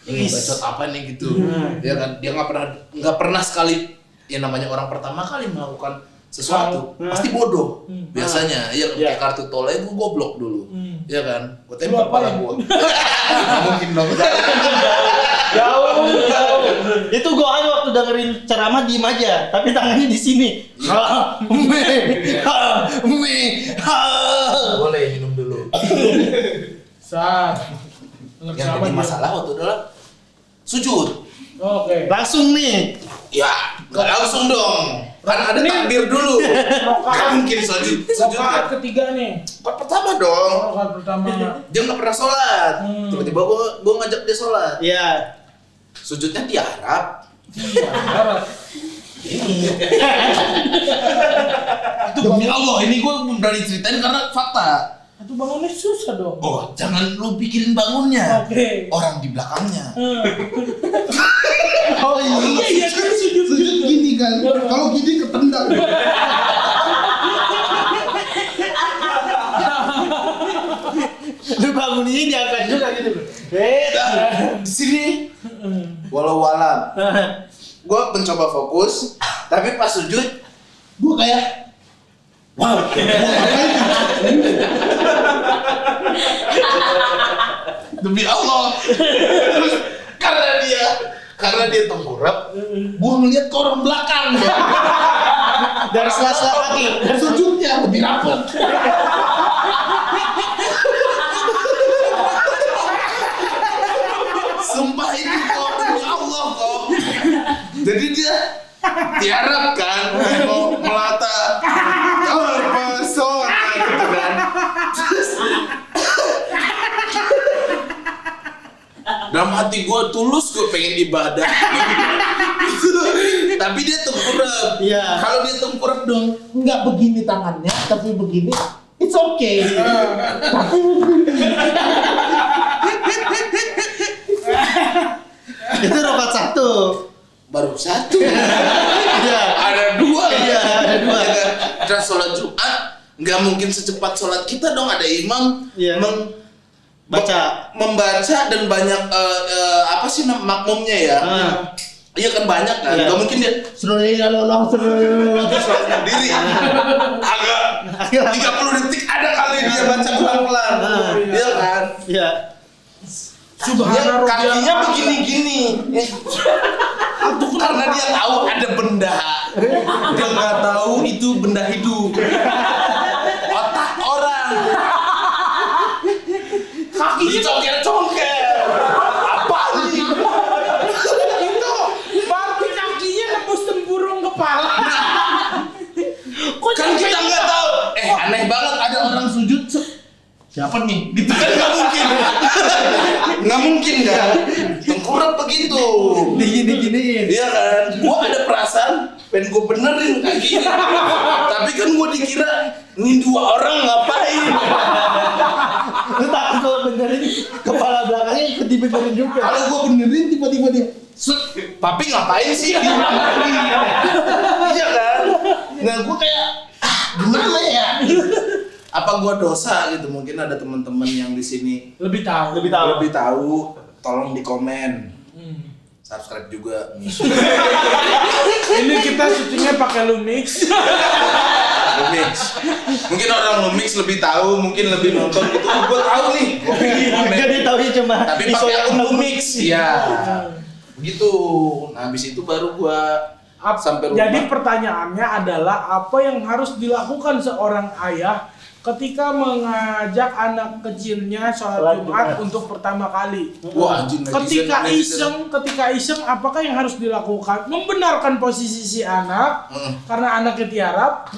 ini bacot apa nih gitu. Dia kan dia nggak pernah sekali, yang namanya orang pertama kali melakukan sesuatu pasti bodoh biasanya. Iya, kayak kartu tol aja gue goblok dulu. Iya kan, gue tembak kepala gue. Nggak mungkin dong. Jauh. Itu Gohan waktu dengerin ceramah diem aja, tapi tangannya di sini. Boleh minum dulu. Yang jadi masalah waktu adalah sujud. Oke. Langsung nih. Ya, nggak langsung dong. Kan ada takbir dulu. Gak mungkin sujud Rakaat kan. ketiga nih. Rakaat pertama dong. Rakaat pertama. Dia nggak pernah sholat. Tiba-tiba gua ngajak dia sholat. Iya. Sujudnya di Arab. Iya, Arab. Demi Allah, ini gua berani ceritain karena fakta. Itu bangunnya susah dong. Oh, jangan lu pikirin bangunnya. Oke. Orang di belakangnya. Oh Iya, kan sujud. Sujud gini kan. Kalau gini ketendang. Lu bangun ini diangkat juga gitu. Di sini walau walam. Gua mencoba fokus, tapi pas sujud gua kayak wow. Demi Allah. Terus karena dia tengkurap, gua ngeliat ke orang belakang. Dari sela-sela kaki. Sujudnya lebih rapet. Sumpah itu kok, demi Allah kok. Jadi dia diharapkan mau melata terpesona gitu kan. Terus dalam hati gue tulus, gue pengen ibadah. Tapi dia tengkurap. Iya. Kalau dia tengkurap dong, nggak begini tangannya, tapi begini. It's okay. Itu rakaat 1. Baru 1. Iya. Ada 2. Iya, ada 2. Dan sholat Jumat nggak mungkin secepat sholat kita dong, ada imam Iya. membaca dan banyak apa sih makmumnya ya. Iya kan banyak kan, Iya. nggak mungkin dia terus langsung diri. Agak 30 detik ada kali dia baca pelan-pelan. Iya kan. Iya. Dia kakinya begini-gini. Karena dia tahu ada benda. Dia nggak tahu itu benda hidup. Otak orang. Kakinya congkel-congkel. Apa nih? Itu. Berarti kakinya nembus tempurung kepala. Kan kita nggak tahu. Aneh banget ada orang sujud. Siapa nih? Gitu kan nggak mungkin. Nggak mungkin kan? Tengkurap begitu. Digini-giniin. Iya kan? Gua ada perasaan pengen gua benerin kakinya. Tapi kan gua dikira ini 2 orang ngapain? Lu takut kalau benerin kepala belakangnya ikut dibenerin juga. Kalau gua benerin tiba-tiba dia Papi ngapain sih? Iya kan? Nah gua kayak gimana ya? Apa gua dosa gitu? Mungkin ada teman-teman yang di sini Lebih tahu. lebih tahu, tolong di komen. Subscribe juga. Ini kita syutingnya pakai Lumix. Lumix. Mungkin orang Lumix lebih tahu, mungkin lebih nonton gitu. Gua tahu nih. Jadi taunya cuma Tapi iso pakai yang akun Lumix. Iya. Begitu. Nah, habis itu baru gua sampai rumah. Jadi pertanyaannya adalah apa yang harus dilakukan seorang ayah ketika mengajak anak kecilnya sholat Jumat untuk pertama kali? Wah, anjing, Ketika netizen. iseng, apakah yang harus dilakukan? Membenarkan posisi si anak karena anaknya tiarap,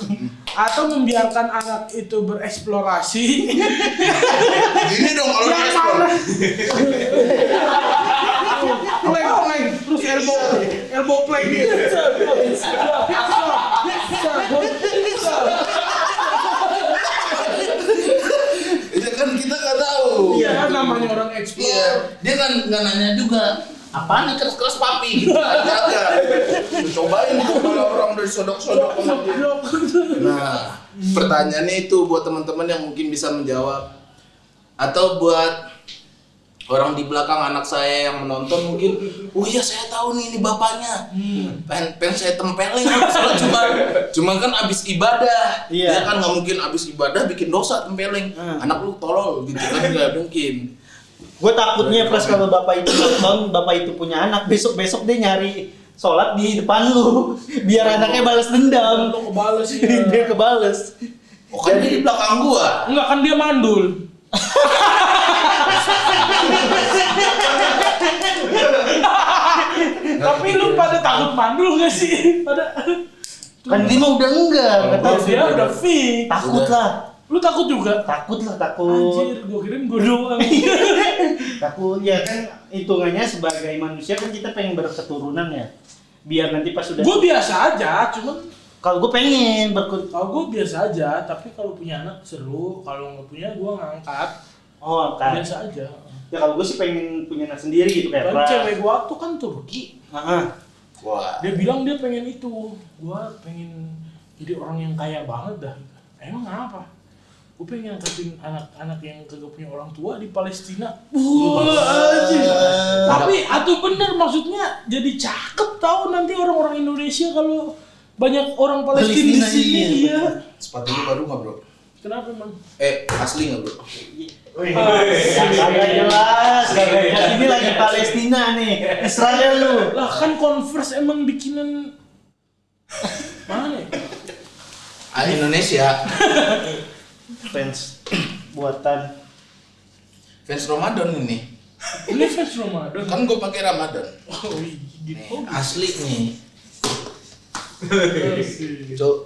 atau membiarkan anak itu bereksplorasi? Ini dong kalau Yang ekspor. mana? Play, terus elbow play gitu. Itu kan kita nggak tahu. Iya, kan namanya orang explore. Iya, dia kan nggak nanya juga. Apaan nih keras-keras papi? Gitu kan kagak. Cobain tuh kalau orang udah disodok-sodok sama dia. Nah, pertanyaannya itu buat teman-teman yang mungkin bisa menjawab, atau buat orang di belakang anak saya yang menonton mungkin, oh iya saya tahu nih ini bapaknya, pengen saya tempelin soalnya cuma kan abis ibadah, Iya. ya kan nggak mungkin abis ibadah bikin dosa tempelin, anak lu tolol gitu kan nggak mungkin. Gue takutnya pas kalau bapak itu nonton, bapak itu punya anak, besok dia nyari sholat di depan lu, biar anaknya balas dendam. Untuk kebales sih. Dia kebales. Oh kan dia di belakang gua. Enggak, kan dia mandul. Tapi lu pada takut mandul gak sih? Kan ini mah udah enggak, Kalau kata Dia udah fix. takut lah. Lu takut juga? Takut lah, takut. Anjir, gua kirain gua doang. Takut ya kan, hitungannya sebagai manusia kan kita pengen berketurunan ya. Biar nanti pas sudah. Gua biasa aja, cuman Kalau gue pengen berketurunan. kalau gua biasa aja, tapi kalau punya anak seru, kalau nggak punya gua ngangkat. Oh kan. Biasa aja. Ya kalau gue sih pengen punya anak sendiri gitu kayak Kan cewek gua tuh kan Turki. Wah. Dia bilang dia pengen itu. Gua pengen jadi orang yang kaya banget dah. Emang apa? Gue pengen angkatin anak-anak yang kagak punya orang tua di Palestina. Anjir. Tapi atuh bener maksudnya jadi cakep tahu nanti orang-orang Indonesia kalau banyak orang Palestina di sini. Iya. Sepatu lu baru nggak bro? Kenapa emang? Asli nggak bro? Kagak jelas, kagak jelas. Ini lagi Palestina nih, Israel lu. Lah kan Converse emang bikinan mana ya? Indonesia. Fans buatan. Fans Ramadan ini. Ini fans Ramadan. Kan gue pakai Ramadan. Oh iya. Nih, asli nih. Asik. Cok.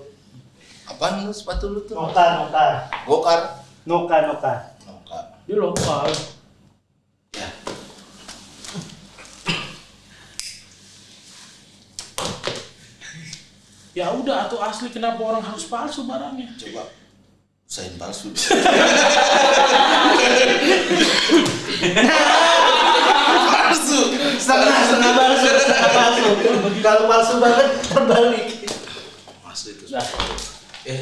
Apaan lu sepatu lu tuh? Noka. Gokar. Noka. Noka. Dia lokal. Ya. Ya udah atau asli kenapa orang harus palsu barangnya? Coba usahain palsu. Palsu. Setengah palsu. Kalau palsu banget terbalik. Asli itu.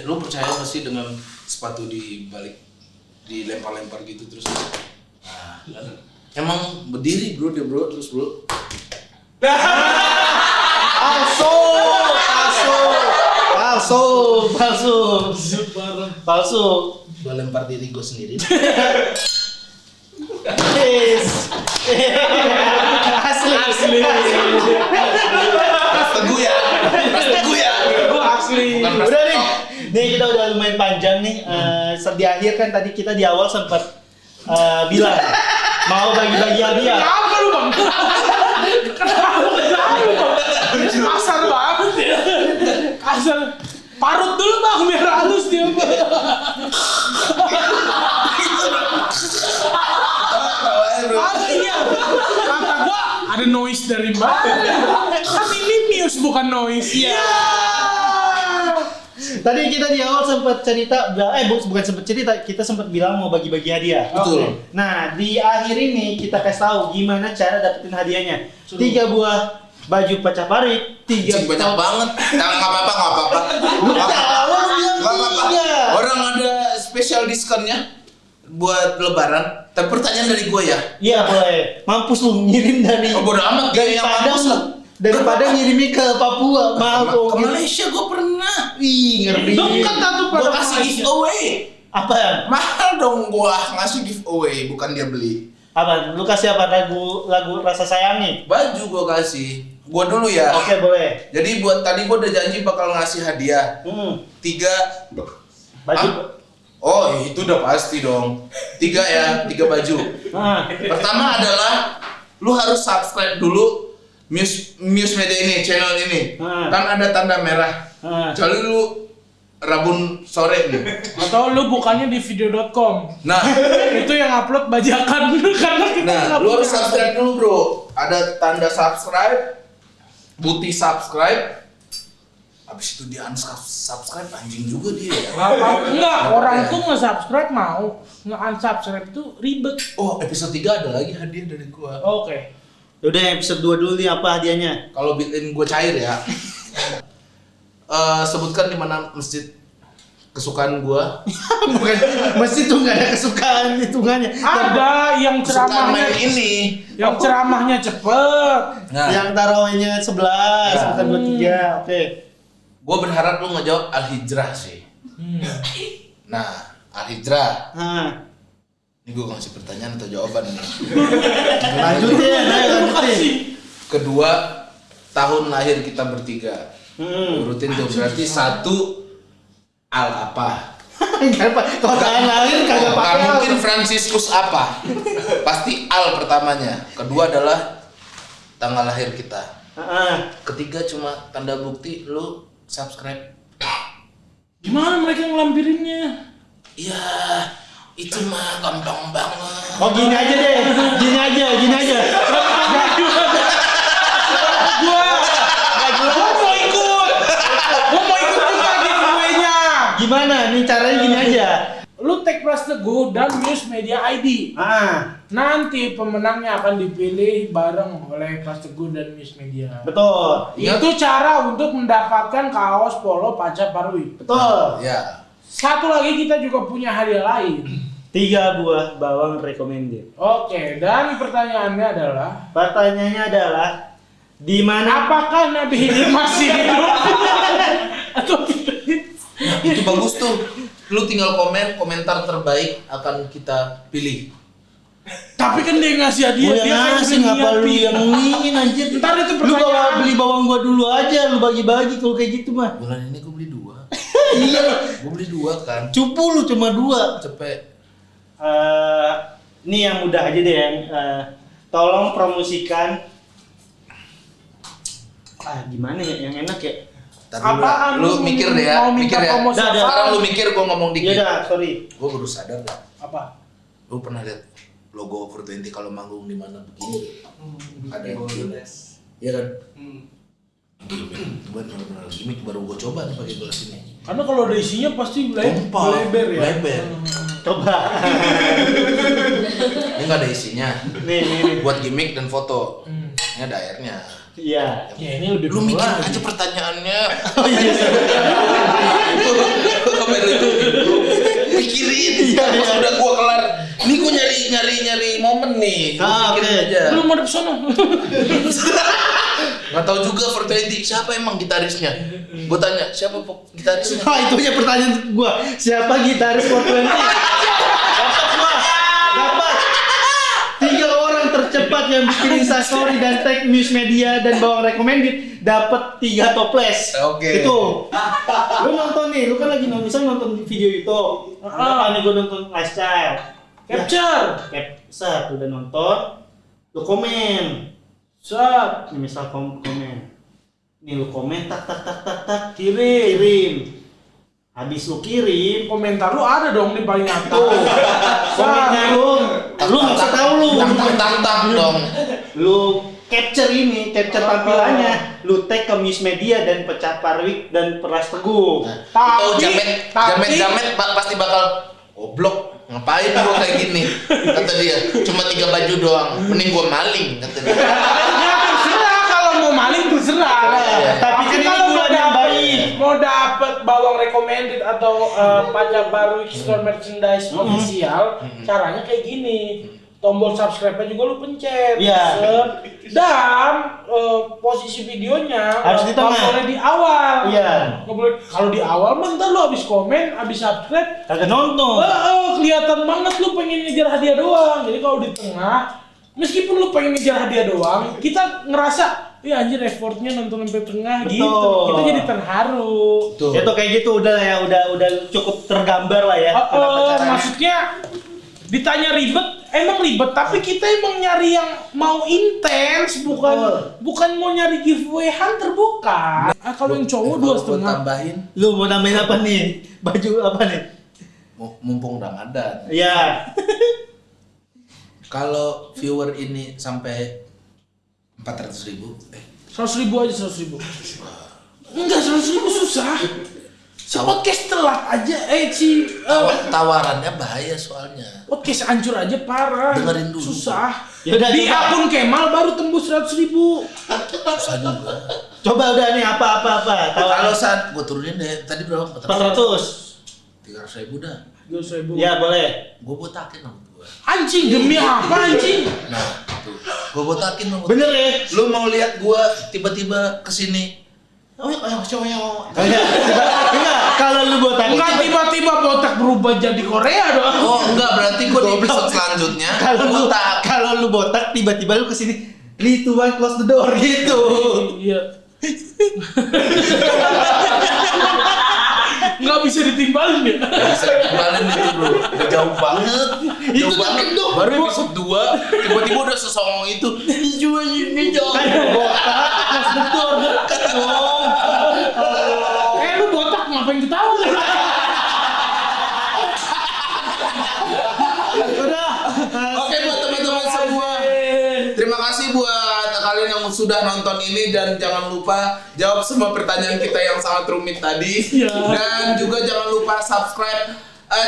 Lu percaya nggak sih dengan sepatu di balik dilempar-lempar gitu terus? Nah, emang berdiri bro dia bro terus bro. Palsu. Gua lempar diri gue sendiri. Yes. Asli. Ras teguh ya. Gua asli. Bukan ras Udah nih. tok. Nih kita udah lumayan panjang nih. Di akhir kan tadi kita di awal sempat bilang mau bagi-bagi hadiah. Kenapa lu bang? Kenapa lu bang? Kasar banget ya. Kasar. Parut dulu bang biar halus dia bang. Iya. Kata gua ada noise dari mana? Kan ini Muse bukan noise. Iya. Tadi kita di awal sempat cerita, bukan sempat cerita, kita sempat bilang mau bagi-bagi hadiah. Betul. Nah, di akhir ini kita kasih tahu gimana cara dapetin hadiahnya. Suruh. 3 buah baju pecah parit, 3 Anjing banyak banget. Nggak apa-apa. Nggak apa-apa. Orang ada special diskonnya buat lebaran. Tapi pertanyaan dari gue ya. Iya boleh. Mampus lu ngirim dari Oh bodo amat gaya yang mampus lah. daripada ngirimnya ke Papua. Maaf Ke Malaysia gue pernah. Ih, ngeri. Dekat tuh Gue pada kasih Malaysia. giveaway. Apa? Mahal dong gue ngasih giveaway, bukan dia beli. Apa? Lu kasih apa lagu rasa sayang nih? Baju gue kasih. Gue dulu ya. Oke, boleh. Jadi buat tadi gue udah janji bakal ngasih hadiah 3. Baju. Oh itu udah pasti dong. 3 ya, 3 baju. Nah. Pertama adalah lu harus subscribe dulu Muse Media ini, channel ini. Kan ada tanda merah. Kecuali lu Rabun sore nih. Atau lu bukannya di video.com. Nah, Itu yang upload bajakan karena kita nggak lu harus punya. subscribe dulu bro. Ada tanda subscribe, putih subscribe. Habis itu dia unsubscribe, anjing juga dia ya. Enggak, orang Ya. tuh nge-subscribe mau, nge-unsubscribe itu ribet. Oh, episode 3 ada lagi hadiah dari gua. Oke. Udah episode 2 dulu nih, apa hadiahnya? Kalau bikin gua cair ya. Sebutkan di mana masjid kesukaan gua. Bukan, mesti tuh nggak ada kesukaan hitungannya. Ada yang Kesukaan ceramahnya main ini. yang ceramahnya cepet. Nah, Yang tarawihnya 11, Ya. bukan 23. Oke. gua berharap lu ngejawab Al-Hijrah sih. Nah, Al-Hijrah. Nah, Ini gua ngasih pertanyaan atau jawaban nih. lanjutin, ayo lanjutin. Kedua, tahun lahir kita bertiga. Urutin tuh berarti 1 Al apa? Enggak apa, kalau tahun lahir kagak Nggak pakai. mungkin Franciscus apa? Pasti Al pertamanya. Kedua adalah tanggal lahir kita. Heeh. Ketiga cuma tanda bukti lu subscribe. Gimana mereka ngelampirinnya? Ya, itu mah gampang banget. Oh gini aja deh, gini aja. Gua mau ikut juga giveaway-nya. Gimana? Nih caranya gini aja. Lu tag Pras Teguh dan News Media ID. Nanti pemenangnya akan dipilih bareng oleh Pras Teguh dan News Media. Betul. Itu cara untuk mendapatkan kaos polo Pacar Parwi. Betul. Ya. Satu lagi kita juga punya hadiah lain. 3 buah bawang recommended. Oke, dan pertanyaannya adalah di mana? apakah Nabi ini masih hidup? Atau tidak? Itu bagus tuh. Lu tinggal komentar terbaik akan kita pilih. Tapi kan dia ngasih hadiah, Gua dia kan ngasih, udah ngapa lu nyiapin. yang ngingin anjir? Ntar itu Lu pertanyaan. beli bawang gua dulu aja, lu bagi-bagi kalau kayak gitu mah. Bulan ini gue beli 2. Iya. Gue beli 2 kan. Cupu lu cuma 2. Cepet. Ini yang mudah aja deh yang tolong promosikan. Gimana ya yang enak ya? Tadi dulu, Apaan lu lu mikir deh ya, mau minta mikir ya. promosi Dah, apaan? Sekarang lu mikir, gua ngomong Iya dikit. dah, sorry. Gua baru sadar gak? Apa? Lu pernah lihat logo Over20 kalau manggung di mana begini? Ada yang gini. Iya kan? Bener-bener gimmick baru gua coba nih pakai gelas ini. Karena kalau ada isinya pasti lebar ya. Lebar. Coba. Ini nggak ada isinya. nih. Buat gimmick dan foto. Ini ada airnya. Iya. Ya ini lebih Lu mikir populer. aja pertanyaannya. Oh iya. Kamera itu lu pikirin. Iya, iya. Pas udah gua kelar. Ini gua nyari momen nih. Lu pikirin oke. aja. Belum ada pesona. Nggak tahu juga Over20 siapa emang gitarisnya. Gua tanya siapa gitarisnya. Oh, itu aja pertanyaan gua. Siapa gitaris 420? Dapat. 3 orang tercepat yang bikin Instastory dan tag News Media dan bawang recommended dapat 3 toples. Oke. Itu. Lu nonton nih, lu kan lagi nonton video YouTube. Apa nih gua nonton lifestyle. Capture. Set udah nonton, lu komen. Set. Ini misal komen. Nih lu komen tak Kirim. kirim. Habis lu kirim, Komentar lu ada dong di paling atas. komennya lu nggak usah tahu lu. Tang dong. Lu capture tampilannya, lu tag ke News Media dan Pecah Parwik dan Pras Teguh. Tahu jamet pasti bakal goblok. Ngapain gua kayak gini? Kata dia, cuma 3 baju doang. Mending gua maling kata dia. Ya terserah, kalau mau maling terserah. Iya. Tapi kan ini kalau bulan yang baik. mau dapet bawang recommended atau Pacar Baru store merchandise official, caranya kayak gini. Tombol subscribe-nya juga lu pencet. Iya. Set. Dan posisi videonya Harus di nggak tengah. boleh di awal. Iya. Nggak boleh. Kalau di awal mah ntar lu habis komen, habis subscribe, Kagak nonton. kelihatan banget lu pengen ngejar hadiah doang. Jadi kalau di tengah, meskipun lu pengen ngejar hadiah doang, kita ngerasa, ya anjir effortnya nonton sampai tengah gitu. Betul. Kita jadi terharu. Tuh. Ya tuh kayak gitu udah ya, udah cukup tergambar lah ya. kenapa caranya. Maksudnya ditanya ribet, emang ribet, tapi kita emang nyari yang mau intens, bukan mau nyari giveaway hunter, bukan. Kalau yang cowok Kalau 2,5. gua tambahin Lu mau nambahin apa nih? Baju apa nih? mumpung Ramadan. Iya. Kalau viewer ini sampai 400.000, 100.000 aja, 100.000. Enggak, 100.000 susah. Si podcast telat aja, tawarannya bahaya soalnya. podcast hancur aja parah. Dengerin dulu. Susah. Yaudah, Di coba. akun Kemal baru tembus 100.000. Susah juga. Coba udah nih apa. Kalau saat gua turunin deh, tadi berapa? 400. 300.000 dah. 200.000. Ya boleh. Gua botakin sama gua. Anjing, demi apa anjing? Nah, tuh. Gua botakin sama gua. Bener ya? Lu mau lihat gua tiba-tiba kesini? Enggak, kalau lu botakin. Enggak tiba-tiba botak berubah jadi Korea dong. Oh, enggak, berarti gua di episode selanjutnya botak. Kalau lu botak tiba-tiba lu kesini, "Lee Tuan close the door" gitu. Iya. Nggak bisa ditimbalin ya? Bisa kembali itu bro, udah jauh banget. Jauh banget dong. Baru episode 2, tiba-tiba udah sesongong itu. Ini jauh. Kan botak close the door dekat dong. ngapain ketawa? Udah. Oke buat teman-teman semua, terima kasih buat kalian yang sudah nonton ini dan jangan lupa jawab semua pertanyaan kita yang sangat rumit tadi. Dan juga jangan lupa subscribe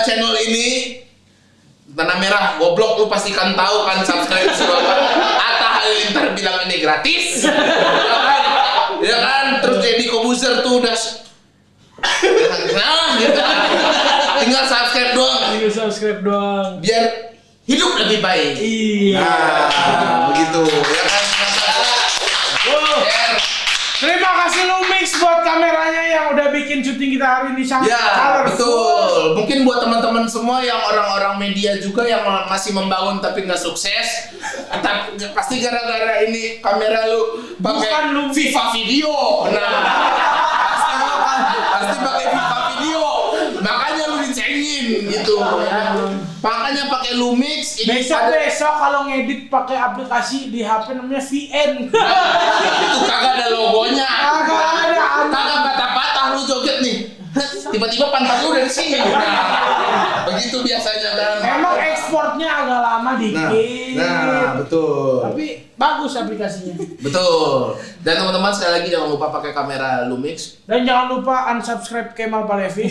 channel ini. Tanah merah, goblok lu pastikan tahu kan subscribe semua kan. Atta Halilintar bilang ini gratis. Ya kan? Terus Deddy Kobuser tuh udah nah gitu. Tinggal subscribe doang. Biar hidup lebih baik. Iya. Nah, begitu. Ya kan? Terima kasih Lumix buat kameranya yang udah bikin syuting kita hari ini sangat Ya, colorful. betul. Mungkin buat teman-teman semua yang orang-orang media juga yang masih membangun tapi nggak sukses, pasti gara-gara ini kamera lu Bukan pakai lu. Viva Video. Nah, pasti pakai Viva Video. Makanya lu dicengin gitu. Makanya pakai Lumix ini Besok kalau ngedit pakai aplikasi di HP namanya VN. itu kagak ada logonya. Kagak ada. Kagak patah-patah lu joget nih. Tiba-tiba pantat lu dari sini. Nah, begitu biasanya kan. Emang ekspornya agak lama dikit. Nah, betul. Tapi bagus aplikasinya. Betul. Dan teman-teman sekali lagi jangan lupa pakai kamera Lumix. Dan jangan lupa unsubscribe Kemal Palevi.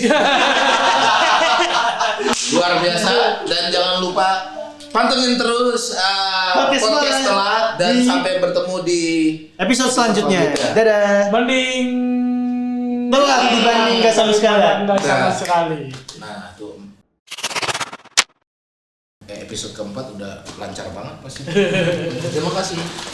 Luar biasa. Dan jangan lupa pantengin terus podcast telat dan sampai bertemu di Episode selanjutnya. Dadah. Mending Telat dibanding nggak sama sekali. Nggak sama Nah. sekali. Nah, tuh. Episode keempat udah lancar banget pasti. Terima kasih.